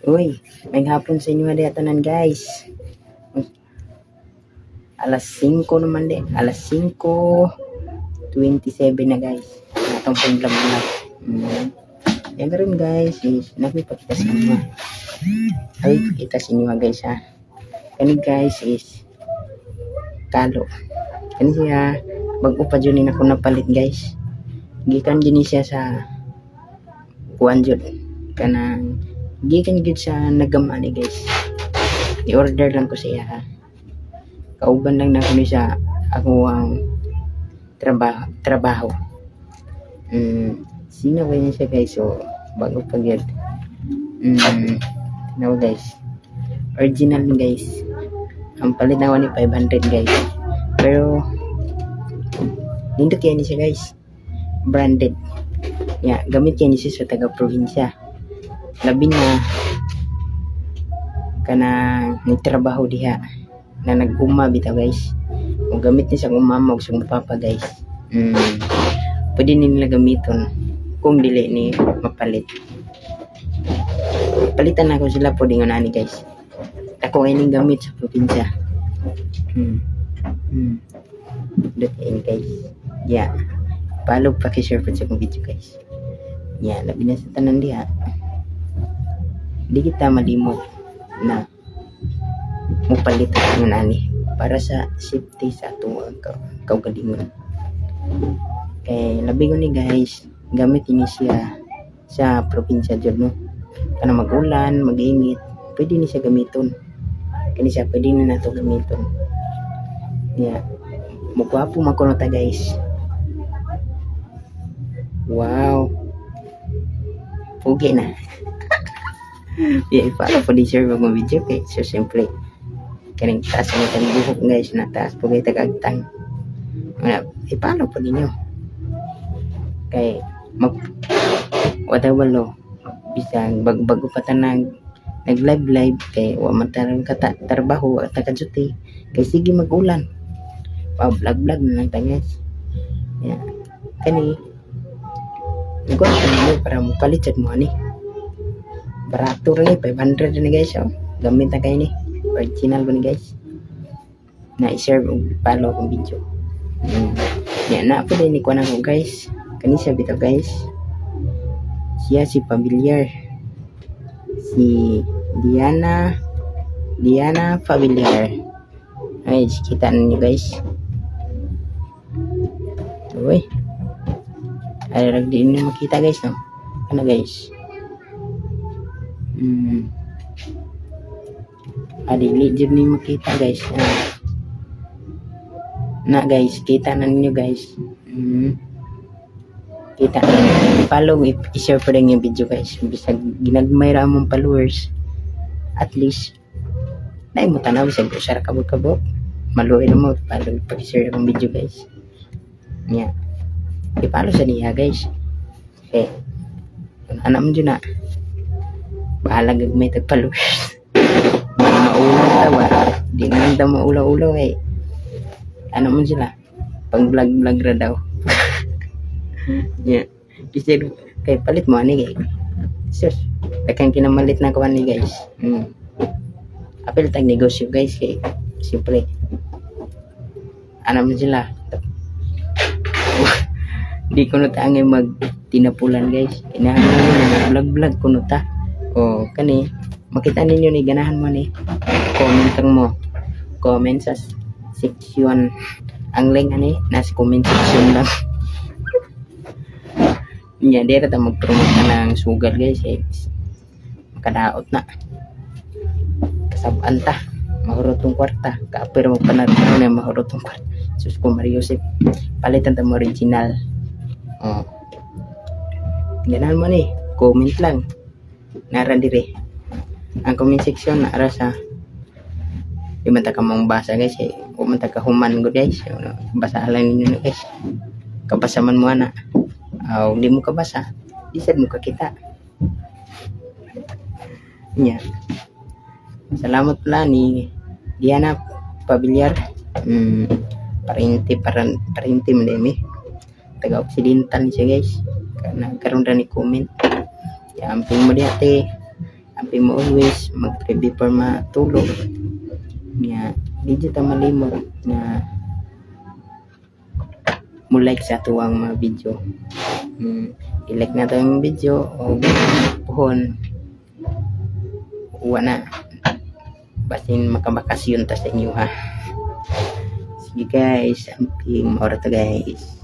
Uy, may hapon sa inyo di tanan guys. Alas 5 naman di. Alas 5:27 na guys. Natong pong vlog. Yan rin guys is nagpapakita sa inyo. Ay, kita sa inyo guys ha. Kani guys is kalo. Kani siya bago pa dyan ako napalit guys. Gikan din siya sa kuan jud kanang gikan gid sa nagamani guys. I-order lang ko siya ha. Kauban lang na ko siya ako ang trabaho. Sinaway niya siya guys, so bago pa yun. Now guys, original guys, ang palit na ni 500 guys, pero nindot yan siya guys, branded ya, gamit yan siya sa taga probinsya, labi na kana nagtrabaho diha na nag-uma bitaw guys, kung gamit niya sa umama o sa papa guys. Pwede nila gamiton kung dili ni mapalit. Palitan ako sila pwede nga nani guys. Ako ay ning gamit sa probinsya. Dito guys. Yeah. Follow pa share pa sa akong video guys. Yeah, labi na sa tanan diha. Di kita malimot na mupalit ang nani para sa safety sa atong kaugalingon. Kay labi ko ni guys, gamit ini siya sa probinsya jud no. Kana magulan, mag-init, pwede ni siya gamiton. Kani siya pwede na nato gamiton. Yeah. Mugwapo man kuno ta guys. Wow. Pugi na. Yeah, para po di-share mo video kay so simple. Kaning taas mo kaning buhok guys na taas pugay tagagtang. Ipalo po ninyo. Kay wala bisang bago pa tanang nag-live kay wa man tarang trabaho at nakaduty kay sige magulan vlog na lang ta guys. Yeah. Kani igual ko para mo palit mo ani barato rin 500 ni guys oh. Gamit na kayo ni original ko ni guys na i-share og follow akong video. Yan na po din ni kuha ko guys. Kani siya bitaw guys. Siya si Pamilyar. Si Diana Pamilyar. Ay, kita ninyo guys. Uy. Ay, ragdi ninyo makita guys no. Ano guys? Adili jud ni makita guys. Na guys, kita na ninyo guys. Kita follow i-share pa rin yung video guys bisag ginagmay ra mong followers at least dahil mo tanaw sa usara kabog maluin mo follow pag-share akong video guys. Yeah, i-follow sa niya guys. Okay, anak mo dyan na bahala gagmay tag followers. Maulaw tawa di naman daw maulaw eh. Ano mo sila pang vlog ra daw. Yeah, bisa kay palit mo ani guys. Sus, dakang kinamalit na kawan ni guys. Apil tag negosyo guys kay simple. Ano mo sila? Di ko na taangay mag tinapulan guys. Inahan mo vlog kuno ta. O kani makita ninyo ni ganahan mo ni. Comment sa section. Ang link ani nasa comment section lang. Yan, dito ta mag-promote na ng sugar guys eh. Makadaot na. Kasabaan ta. Mahurotong kwarta. Kaapir mo pa na mahurotong kwarta. Sus ko Mario Joseph. Palitan ta mo original. Ganahan mo ni. Comment lang. Nara dire. Ang comment section na ara sa di man ta ka mong basa guys eh. O man ta ka human go guys. Basahan lang ninyo guys. Kapasaman mo na. Hindi mo kabasa, di sad mo kakita. Yeah. Salamat pala ni Diana Pamilyar. Parinti mo demi. Taga Occidental siya guys. Karena karon ra ni comment. Ya amping mo di ate. Happy mo always mag-pray before matulog. Nya di ta malimot na mo like sa tuwang mga video. I-like na to yung video o puhon uwa na basin makabakasyon ta sa inyo ha. Sige guys, amping maura to guys.